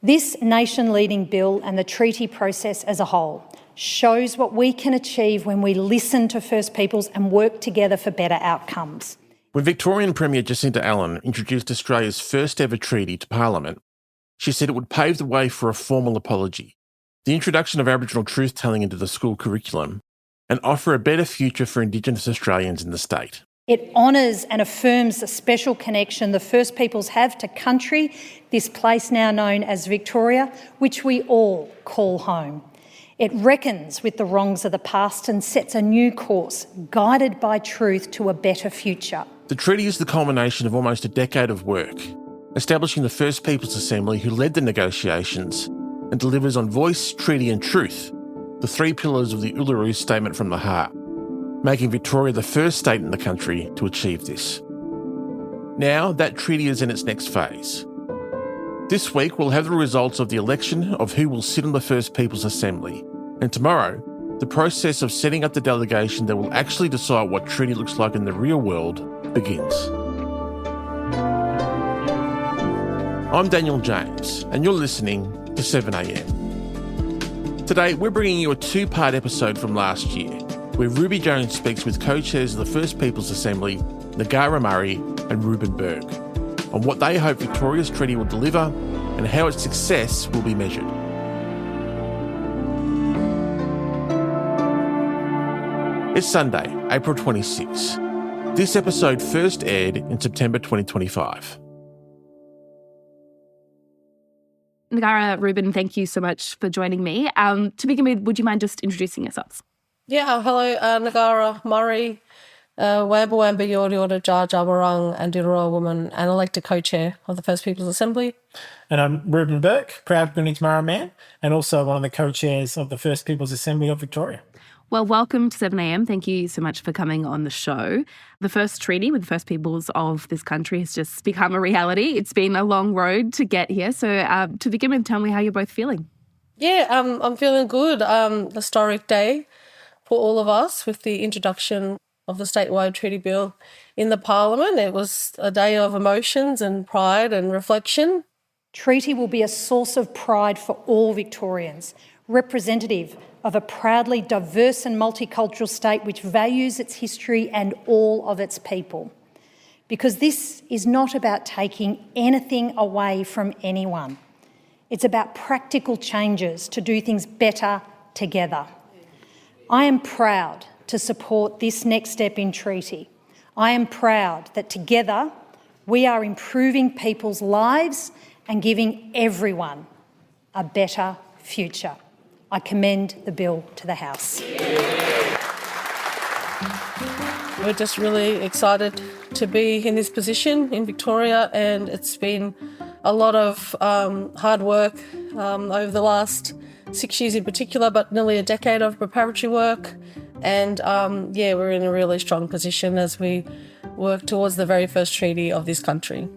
This nation-leading bill and the treaty process as a whole shows what we can achieve when we listen to First Peoples and work together for better outcomes. When Victorian Premier Jacinta Allan introduced Australia's first ever treaty to Parliament, she said it would pave the way for a formal apology, the introduction of Aboriginal truth-telling into the school curriculum, and offer a better future for Indigenous Australians in the state. It honours and affirms the special connection the First Peoples have to country, this place now known as Victoria, which we all call home. It reckons with the wrongs of the past and sets a new course, guided by truth to a better future. The treaty is the culmination of almost a decade of work, establishing the First Peoples Assembly who led the negotiations and delivers on voice, treaty and truth, the three pillars of the Uluru Statement from the Heart, making Victoria the first state in the country to achieve this. Now, that treaty is in its next phase. This week, we'll have the results of the election of who will sit on the First Peoples Assembly, and tomorrow, the process of setting up the delegation that will actually decide what treaty looks like in the real world begins. I'm Daniel James, and you're listening to 7am. Today, we're bringing you a two-part episode from last year, where Ruby Jones speaks with co-chairs of the First Peoples Assembly, Ngarra Murray and Rueben Berg, on what they hope Victoria's treaty will deliver and how its success will be measured. It's Sunday, April 26. This episode first aired in September 2025. Ngarra, Rueben, thank you so much for joining me. To begin with, would you mind just introducing yourselves? Yeah, hello, Ngarra Murray, Wamba Yordi Order Jar Jabarang and Dirora woman and elected co-chair of the First Peoples Assembly. And I'm Rueben Berg, proud Gunditjmara man, and also one of the co-chairs of the First Peoples Assembly of Victoria. Well, welcome to 7am. Thank you so much for coming on the show. The first treaty with the First Peoples of this country has just become a reality. It's been a long road to get here. So to begin with, tell me how you're both feeling. Yeah, I'm feeling good. Historic day for all of us with the introduction of the statewide treaty bill in the Parliament. It was a day of emotions and pride and reflection. Treaty will be a source of pride for all Victorians, representative of a proudly diverse and multicultural state which values its history and all of its people. Because this is not about taking anything away from anyone. It's about practical changes to do things better together. I am proud to support this next step in treaty. I am proud that together we are improving people's lives and giving everyone a better future. I commend the bill to the House. We're just really excited to be in this position in Victoria, and it's been a lot of hard work over the last 6 years in particular, but nearly a decade of preparatory work. And we're in a really strong position as we work towards the very first treaty of this country.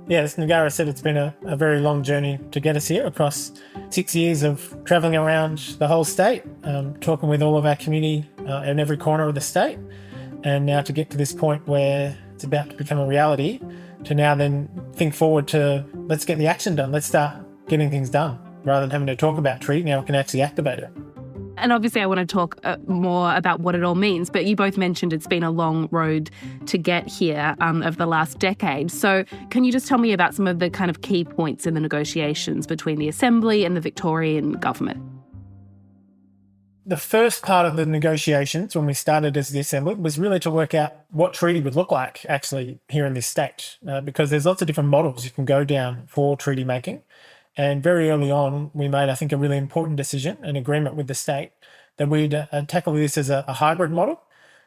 Yeah, as Ngarra said, it's been a very long journey to get us here across 6 years of travelling around the whole state, talking with all of our community in every corner of the state. And now to get to this point where it's about to become a reality, to now then think forward to let's get the action done. Let's start getting things done. Rather than having to talk about treaty, now we can actually activate it. And obviously I want to talk more about what it all means, but you both mentioned it's been a long road to get here over the last decade. So can you just tell me about some of the kind of key points in the negotiations between the Assembly and the Victorian government? The first part of the negotiations when we started as the Assembly was really to work out what treaty would look like actually here in this state, because there's lots of different models you can go down for treaty making. And very early on, we made, I think, a really important decision, an agreement with the state, that we'd tackle this as a hybrid model.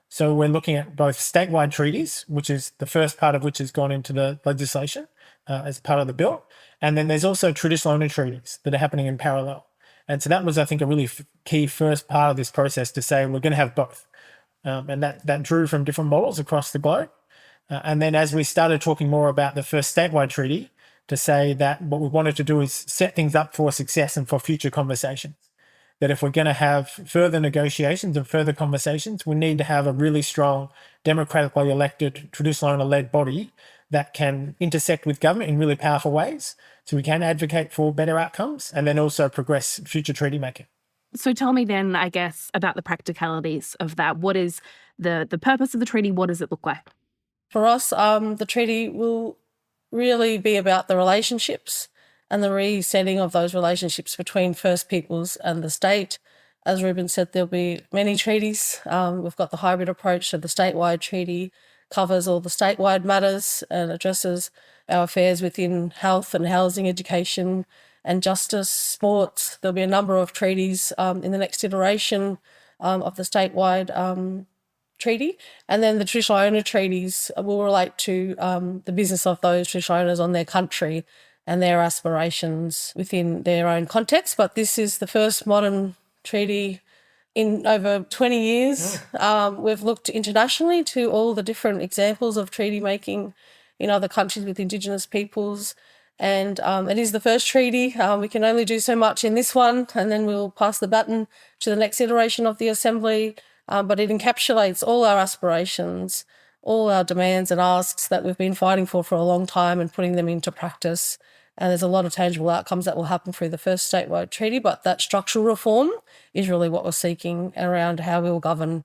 So we're looking at both statewide treaties, which is the first part of which has gone into the legislation as part of the bill. And then there's also traditional owner treaties that are happening in parallel. And so that was, I think, a really key first part of this process to say we're going to have both. And that drew from different models across the globe. And then as we started talking more about the first statewide treaty, to say that what we wanted to do is set things up for success and for future conversations. That if we're going to have further negotiations and further conversations, we need to have a really strong, democratically elected, traditional owner-led body that can intersect with government in really powerful ways so we can advocate for better outcomes and then also progress future treaty making. So tell me then, I guess, about the practicalities of that. What is the purpose of the treaty? What does it look like? For us, the treaty will really be about the relationships and the resetting of those relationships between First Peoples and the state. As Rueben said, there'll be many treaties. We've got the hybrid approach, so the statewide treaty covers all the statewide matters and addresses our affairs within health and housing, education and justice, sports. There'll be a number of treaties in the next iteration of the statewide treaty. And then the traditional owner treaties will relate to the business of those traditional owners on their country and their aspirations within their own context. But this is the first modern treaty in over 20 years. We've looked internationally to all the different examples of treaty making in other countries with Indigenous peoples. And it is the first treaty. We can only do so much in this one, and then we'll pass the baton to the next iteration of the Assembly. But it encapsulates all our aspirations, all our demands and asks that we've been fighting for a long time and putting them into practice. And there's a lot of tangible outcomes that will happen through the first statewide treaty, but that structural reform is really what we're seeking around how we'll govern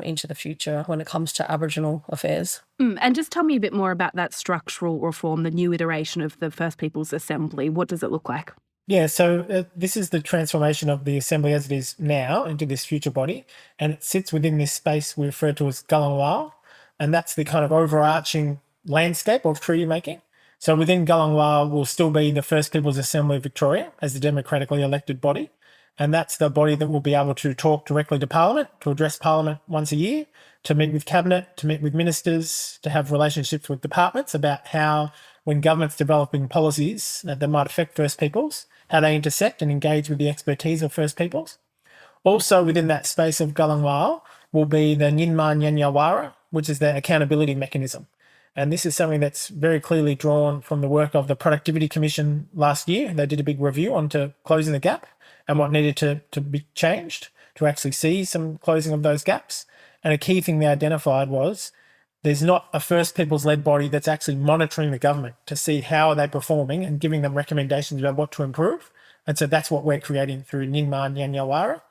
into the future when it comes to Aboriginal affairs. And just tell me a bit more about that structural reform, the new iteration of the First Peoples Assembly. What does it look like? Yeah, so this is the transformation of the Assembly as it is now into this future body, and it sits within this space we refer to as Gullang, and that's the kind of overarching landscape of treaty making. So within Gullang will still be the First Peoples Assembly of Victoria as the democratically elected body, and that's the body that will be able to talk directly to Parliament, to address Parliament once a year, to meet with Cabinet, to meet with ministers, to have relationships with departments about how, when government's developing policies that might affect First Peoples, how they intersect and engage with the expertise of First Peoples. Also within that space of Gullang will be the Nyinma Nyanyawara, which is the accountability mechanism. And this is something that's very clearly drawn from the work of the Productivity Commission last year. They did a big review onto closing the gap and what needed to be changed to actually see some closing of those gaps. And a key thing they identified was there's not a First Peoples-led body that's actually monitoring the government to see how are they performing and giving them recommendations about what to improve. And so that's what we're creating through Nyinma Nyanyawara.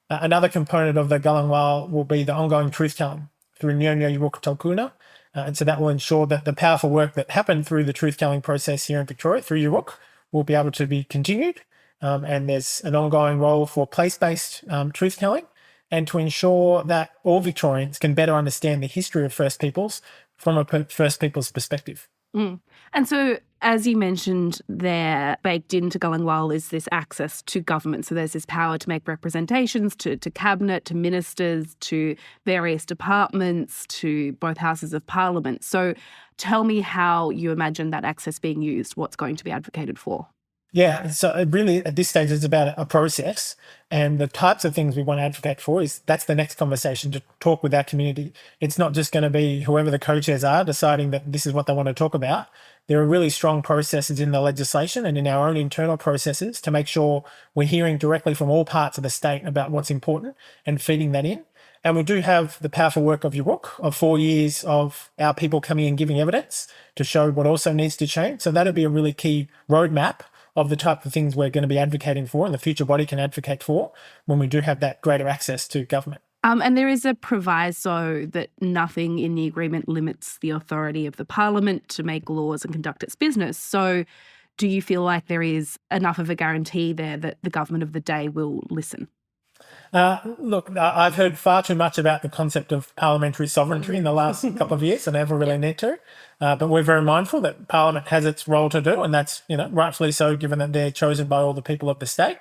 Another component of the Gullang will be the ongoing truth-telling through Nyonya Yuruk. And so that will ensure that the powerful work that happened through the truth-telling process here in Victoria, through Yuruk, will be able to be continued. And there's an ongoing role for place-based truth-telling, and to ensure that all Victorians can better understand the history of First Peoples from a First Peoples perspective. And so, as you mentioned there, baked into Gullang is this access to government. So there's this power to make representations to Cabinet, to ministers, to various departments, to both houses of Parliament. So tell me how you imagine that access being used, what's going to be advocated for. Yeah, so it really at this stage it's about a process, and the types of things we want to advocate for that's the next conversation, to talk with our community. It's not just going to be whoever the co-chairs are deciding that this is what they want to talk about. There are really strong processes in the legislation and in our own internal processes to make sure we're hearing directly from all parts of the state about what's important and feeding that in. And we do have the powerful work of Yuruk, of 4 years of our people coming and giving evidence to show what also needs to change. So that'll be a really key roadmap of the type of things we're going to be advocating for and the future body can advocate for when we do have that greater access to government. And there is a proviso that nothing in the agreement limits the authority of the Parliament to make laws and conduct its business. So do you feel like there is enough of a guarantee there that the government of the day will listen? Look, I've heard far too much about the concept of parliamentary sovereignty in the last couple of years, and I never really need to. But we're very mindful that Parliament has its role to do, and that's rightfully so, given that they're chosen by all the people of the state.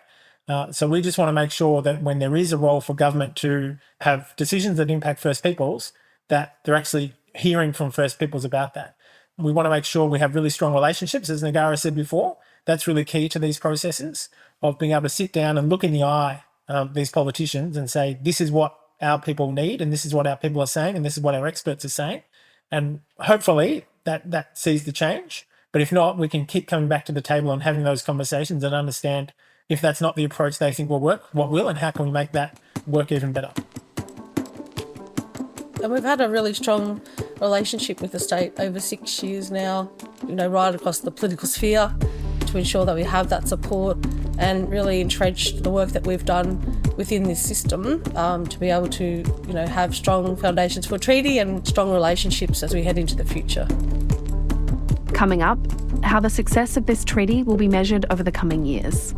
So we just want to make sure that when there is a role for government to have decisions that impact First Peoples, that they're actually hearing from First Peoples about that. We want to make sure we have really strong relationships, as Ngarra said before. That's really key to these processes of being able to sit down and look in the eye these politicians and say, this is what our people need and this is what our people are saying and this is what our experts are saying. And hopefully that sees the change. But if not, we can keep coming back to the table and having those conversations and understand if that's not the approach they think will work, what will, and how can we make that work even better. And we've had a really strong relationship with the state over 6 years now, right across the political sphere, to ensure that we have that support and really entrench the work that we've done within this system to be able to, have strong foundations for treaty and strong relationships as we head into the future. Coming up, how the success of this treaty will be measured over the coming years.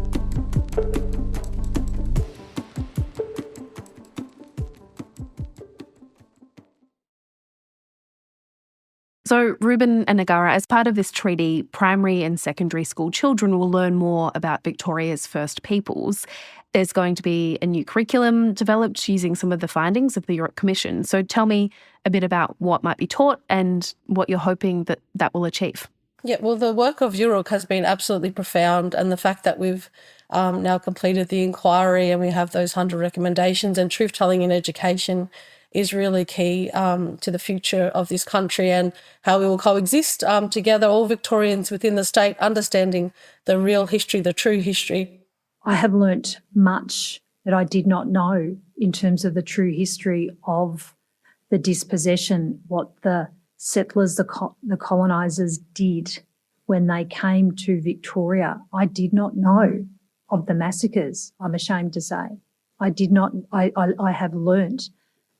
So, Rueben and Ngarra, as part of this treaty, primary and secondary school children will learn more about Victoria's First Peoples. There's going to be a new curriculum developed using some of the findings of the York Commission. So tell me a bit about what might be taught and what you're hoping that that will achieve. Yeah, well, the work of UROC has been absolutely profound, and the fact that we've now completed the inquiry and we have those 100 recommendations and truth-telling in education is really key to the future of this country and how we will coexist together, all Victorians within the state, understanding the real history, the true history. I have learnt much that I did not know in terms of the true history of the dispossession, what the settlers, the colonisers did when they came to Victoria. I did not know of the massacres, I'm ashamed to say. I have learnt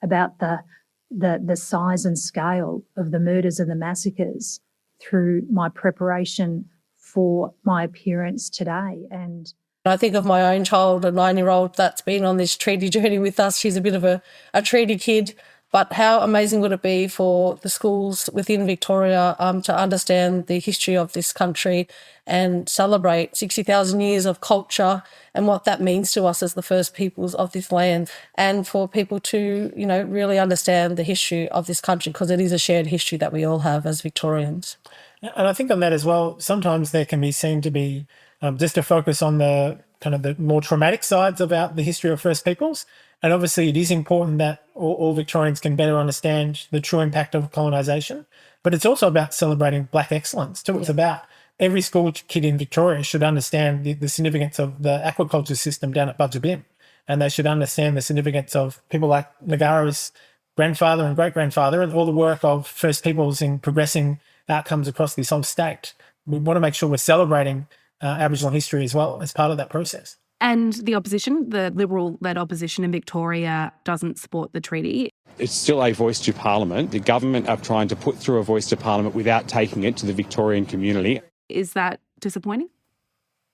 about the size and scale of the murders and the massacres through my preparation for my appearance today. And I think of my own child, a 9-year-old that's been on this treaty journey with us. She's a bit of a treaty kid, but how amazing would it be for the schools within Victoria to understand the history of this country and celebrate 60,000 years of culture and what that means to us as the first peoples of this land, and for people to, really understand the history of this country, because it is a shared history that we all have as Victorians. And I think on that as well, sometimes there can be seen to be just a focus on the kind of the more traumatic sides about the history of First Peoples. And obviously it is important that all Victorians can better understand the true impact of colonisation. But it's also about celebrating Black excellence too. It's about every school kid in Victoria should understand the significance of the aquaculture system down at Budgebim. And they should understand the significance of people like Ngarra's grandfather and great-grandfather and all the work of First Peoples in progressing outcomes across this whole state. We want to make sure we're celebrating Aboriginal history as well as part of that process. And the opposition, the Liberal-led opposition in Victoria, doesn't support the treaty. It's still a voice to Parliament. The government are trying to put through a voice to Parliament without taking it to the Victorian community. Is that disappointing?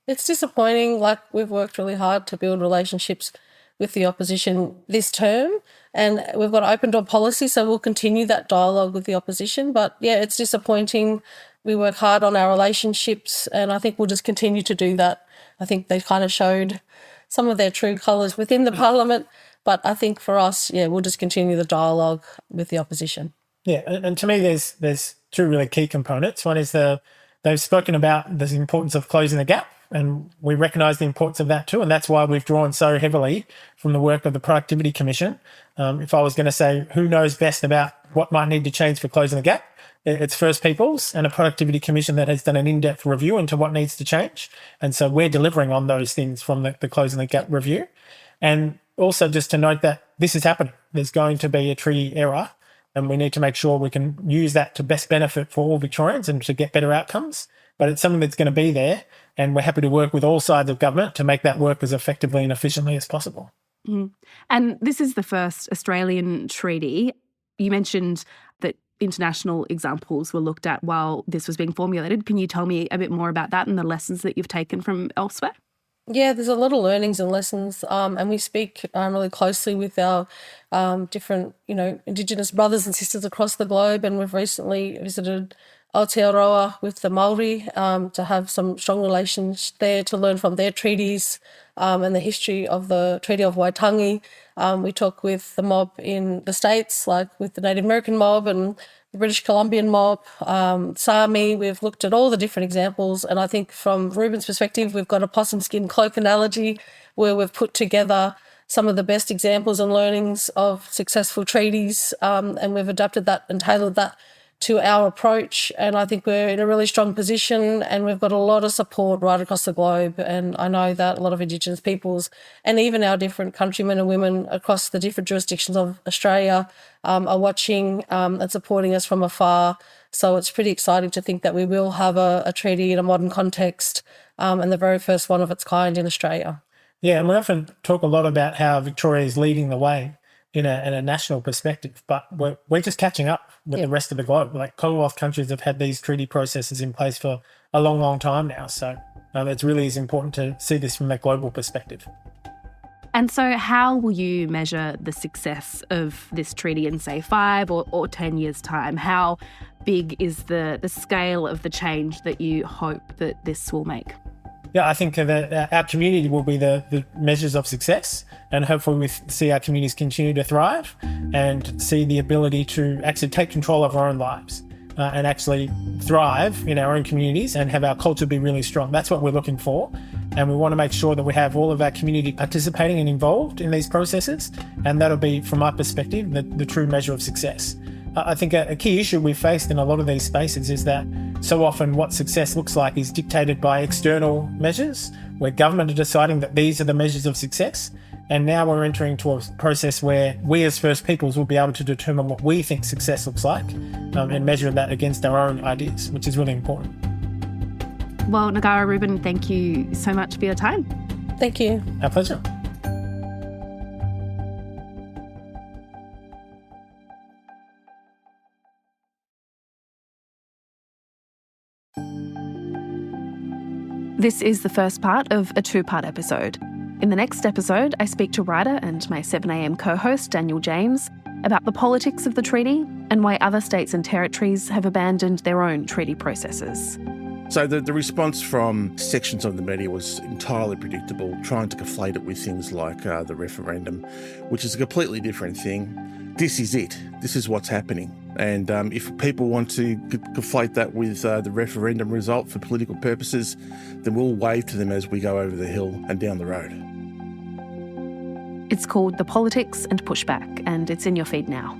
It's disappointing. We've worked really hard to build relationships with the opposition this term, and we've got an open door policy, so we'll continue that dialogue with the opposition. But yeah, it's disappointing. We work hard on our relationships, and I think we'll just continue to do that. I think they kind of showed some of their true colours within the Parliament, but I think for us, we'll just continue the dialogue with the opposition. Yeah, and to me, there's two really key components. One is they've spoken about the importance of closing the gap, and we recognise the importance of that too, and that's why we've drawn so heavily from the work of the Productivity Commission. If I was going to say who knows best about what might need to change for closing the gap, it's First Peoples and a Productivity Commission that has done an in-depth review into what needs to change. And so we're delivering on those things from the Closing the Gap review. And also just to note that this is happening. There's going to be a treaty error, and we need to make sure we can use that to best benefit for all Victorians and to get better outcomes. But it's something that's going to be there, and we're happy to work with all sides of government to make that work as effectively and efficiently as possible. Mm. And this is the first Australian treaty. You mentioned that international examples were looked at while this was being formulated. Can you tell me a bit more about that and the lessons that you've taken from elsewhere? Yeah, there's a lot of learnings and lessons, and we speak really closely with our different, Indigenous brothers and sisters across the globe, and we've recently visited Aotearoa with the Māori to have some strong relations there, to learn from their treaties and the history of the Treaty of Waitangi. We talk with the mob in the States, like with the Native American mob and the British Columbian mob, Sami. We've looked at all the different examples, and I think from Ruben's perspective, we've got a possum skin cloak analogy where we've put together some of the best examples and learnings of successful treaties, and we've adapted that and tailored that to our approach, and I think we're in a really strong position, and we've got a lot of support right across the globe. And I know that a lot of Indigenous peoples and even our different countrymen and women across the different jurisdictions of Australia are watching and supporting us from afar. So it's pretty exciting to think that we will have a treaty in a modern context, and the very first one of its kind in Australia. Yeah, and we often talk a lot about how Victoria is leading the way in a national perspective, but we're just catching up with the rest of the globe. Like Commonwealth countries have had these treaty processes in place for a long, long time now. So it really is important to see this from a global perspective. And so how will you measure the success of this treaty in, say, 5 or 10 years' time? How big is the scale of the change that you hope that this will make? Yeah, I think that our community will be the measures of success, and hopefully we see our communities continue to thrive and see the ability to actually take control of our own lives and actually thrive in our own communities and have our culture be really strong. That's what we're looking for, and we want to make sure that we have all of our community participating and involved in these processes, and that'll be, from my perspective, the true measure of success. I think a key issue we've faced in a lot of these spaces is that so often what success looks like is dictated by external measures, where government are deciding that these are the measures of success. And now we're entering into a process where we as First Peoples will be able to determine what we think success looks like and measure that against our own ideas, which is really important. Well, Ngarra, Rueben, thank you so much for your time. Thank you. Our pleasure. This is the first part of a 2-part episode. In the next episode, I speak to writer and my 7am co-host Daniel James about the politics of the treaty and why other states and territories have abandoned their own treaty processes. So the response from sections of the media was entirely predictable, trying to conflate it with things like the referendum, which is a completely different thing. This is it. This is what's happening. And if people want to conflate that with the referendum result for political purposes, then we'll wave to them as we go over the hill and down the road. It's called The Politics and Pushback, and it's in your feed now.